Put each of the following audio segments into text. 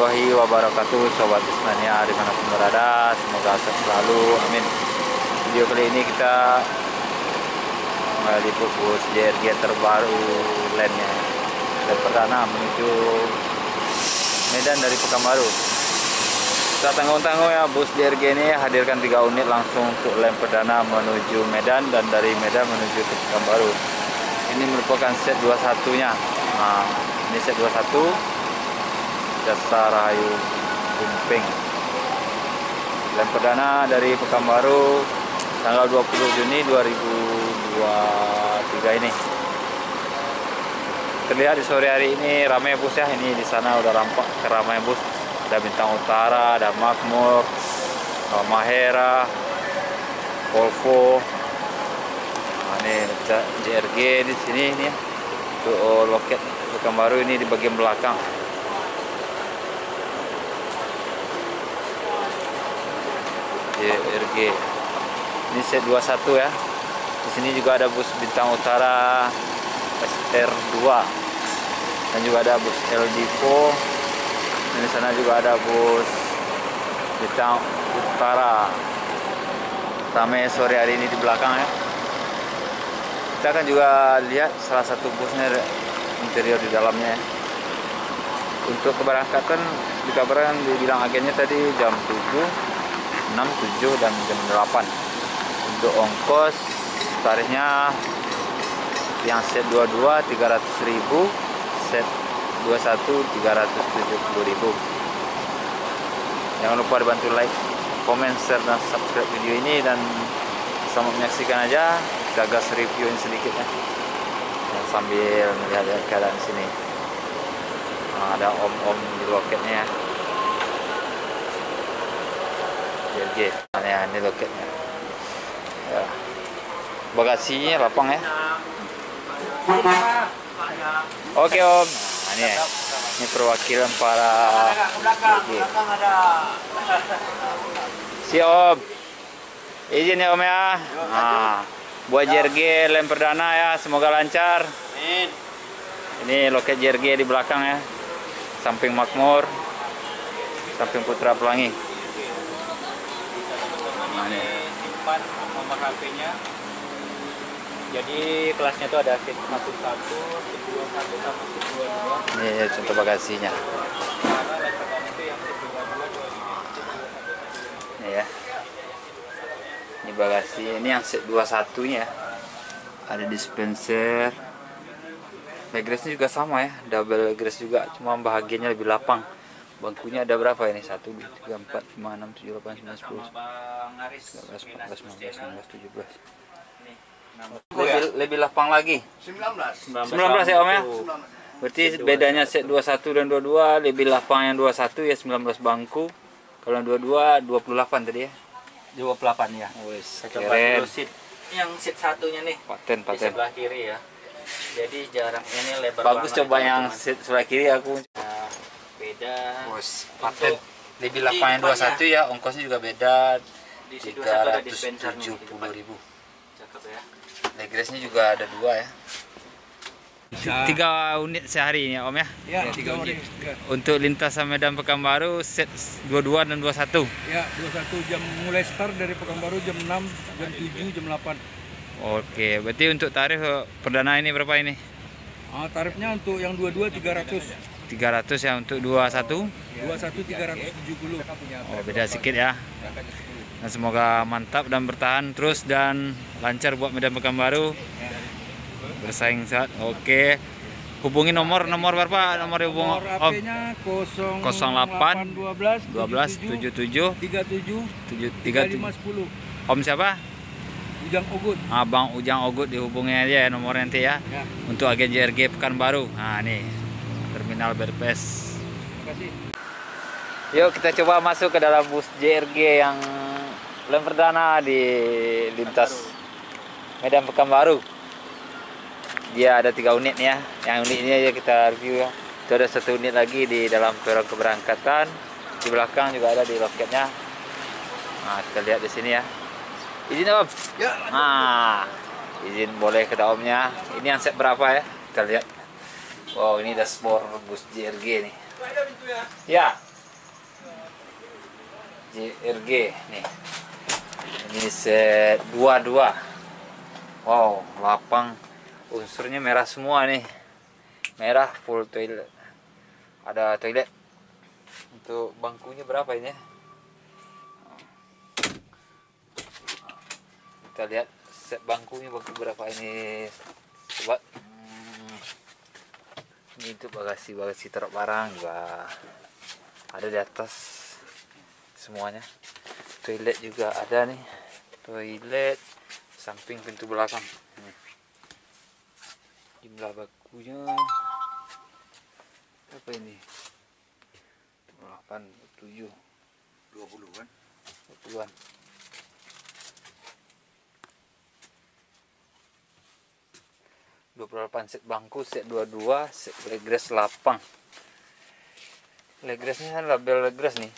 warahmatullahi wabarakatuh, Sobat Ismania dimanapun berada, semoga sehat selalu, amin. Video kali ini kita meliput bus JRG terbaru lainnya, dan perdana menuju Medan dari Pekanbaru. Kita tanggung-tanggung ya, bus JRG ini hadirkan 3 unit langsung untuk lem perdana menuju Medan dan dari Medan menuju ke Pekanbaru. Ini merupakan set 21-nya. Nah, ini set 21 Jasa Rahayu Bumping. Lem perdana dari Pekanbaru tanggal 20 Juni 2023 ini. Terlihat di sore hari ini ramai bus ya. Ini di sana udah nampak keramaian bus. Ada Bintang Utara, ada Makmur, Mahera, Volvo. Nah, ini JRG di sini ini ya. Untuk loket Pekanbaru ini di bagian belakang. JRG. Ini set 21 ya. Di sini juga ada bus Bintang Utara SR2 dan juga ada bus El Divo. Di sana juga ada bus Bintang Utara. Ramai sore hari ini di belakang ya. Kita akan juga lihat salah satu busnya, interior di dalamnya ya. Untuk keberangkatan dikabarkan dibilang agennya tadi jam 7, 6, 7 dan jam 8. Untuk ongkos tarifnya yang set 22 300.000, set 21 370.000. Jangan lupa dibantu like, komen, share dan subscribe video ini, dan selamat menyaksikan aja. Kita gas review ini sedikit ya. Dan sambil melihat keadaan sini. Nah, ada om-om di loketnya ya. JRG, ini loketnya ya. Bagasinya lapang ya. Oke om. Nah, ini ya. Ini perwakilan para JRG. Si om, izin ya om ya. Nah, buat JRG lem perdana ya, semoga lancar. Ini loket JRG di belakang ya, samping Makmur, samping Putra Pelangi. Simpan nomor HP-nya. Jadi kelasnya itu ada seat 1, seat 21 sama seat 22. Ini contoh bagasinya. Karena lem perdana itu yang seat 22, Ini ya. Ini bagasi, ini yang set 21-nya. Ada dispenser. Backgressnya juga sama ya, double grass juga, cuma bahagiannya lebih lapang. Bangkunya ada berapa ini? 1, 2, 3, 4, 5, 6, 7, 8, 9, 10, 11, 12, 13, 14, 15, 16, 17. Lebih lapang lagi. 19 ya om ya. Berarti bedanya set 21 dan 22, lebih lapang yang 21 ya, 19 bangku. Kalau yang 22 28 tadi ya. 28 ya. Wes, Coba dulu seat yang seat satunya nih. Paten. Di sebelah kiri ya. Jadi jaraknya ini lebar Bagus, banget. coba yang seat sebelah kiri aku. Nah, beda. Bos, paten. Lebih lapang yang 21 ya, ongkosnya juga beda. Di seat 21 ada dispensernya. 370.000. Cakep ya. Leggresnya juga ada 2 ya. 3 unit sehari ini ya om ya? Ya, 3 unit. Untuk lintasan Medan Pekanbaru set 22 dan 21. Ya, 21 jam mulai start dari Pekanbaru jam 6, jam 7, jam 8. Oke, berarti untuk tarif perdana ini berapa ini? Tarifnya untuk yang 22 300. 300 ya, untuk 21? 21 370. Oh, beda sedikit ya. Dan semoga mantap dan bertahan terus dan lancar buat Medan Pekanbaru. Bersaing sehat. Oke. Hubungi nomor berapa? Nomor hubung Nomor HP-nya 08 12 77 37 37. 3510. Om siapa? Ujang Ogut. Abang Ujang Ogut, dihubungi aja ya nomornya nanti ya. Ya. Untuk agen JRG Pekanbaru. Nah, nih terminal Berpes. Terima kasih. Yuk kita coba masuk ke dalam bus JRG yang lem perdana di lintas Medan Pekanbaru. Dia ada 3 unit nih ya. Yang unit ini aja kita review ya. Itu ada 1 unit lagi di dalam peron keberangkatan. Di belakang juga ada di loketnya. Nah, kita lihat di sini ya. Izin om. Ya. Nah, izin boleh ke omnya. Ini yang set berapa ya? Kita lihat. Wow, ini dashboard bus JRG nih. Ya. JRG nih. Ini set 22. Wow, lapang unsurnya merah semua nih. Merah full toilet. Ada toilet. Untuk bangkunya berapa ini? Kita lihat set bangku berapa ini sobat. Ini untuk bagasi taruh barang juga ada di atas semuanya. Toilet juga ada nih, toilet samping pintu belakang. Jumlah bakunya apa ini? 8, 7, 20-an. 20-an. 28 set bangku, set 22, set legres lapang. Legresnya label legres nih.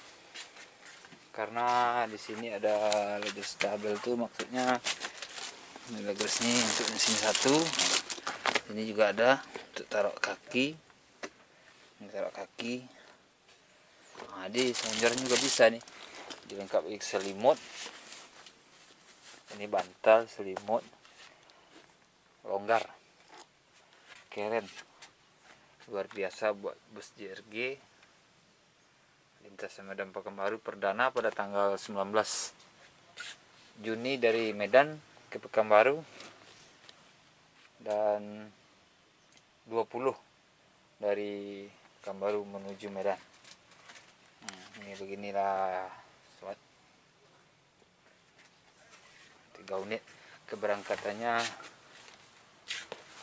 Karena di sini ada legres double tuh, maksudnya ini legres nih untuk di sini satu. Ini juga ada untuk taruh kaki. Ini taruh kaki. Nah, di selonjoran juga bisa nih. Dilengkapi selimut. Ini bantal, selimut, longgar, keren. Luar biasa buat bus JRG. Lintasan Medan Pekanbaru perdana pada tanggal 19 Juni dari Medan ke Pekanbaru dan 20 dari Pekanbaru menuju Medan. Ini beginilah sobat. 3 unit keberangkatannya.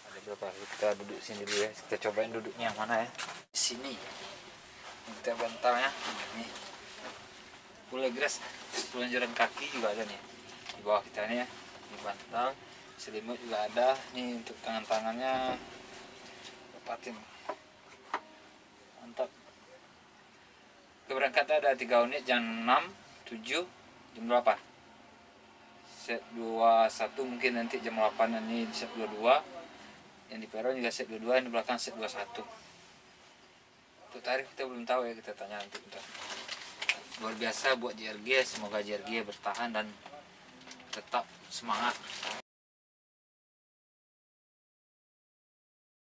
Ada berapa? Kita duduk sini dulu ya. Kita cobain duduknya yang mana ya. Di sini. Kita bantalnya nih, full legres, peluncuran kaki juga ada nih di bawah kita nih ya. Ini bantal, selimut juga ada nih untuk tangannya lepatin, mantap. Keberangkatan ada 3 unit jam 6, 7, jam 8. Set 21 mungkin nanti jam 8, ini set 22. Yang di peron juga set 22, yang di belakang set 21. Untuk tarif kita belum tahu ya, kita tanya nanti. Luar biasa buat JRG, semoga JRG bertahan dan tetap semangat.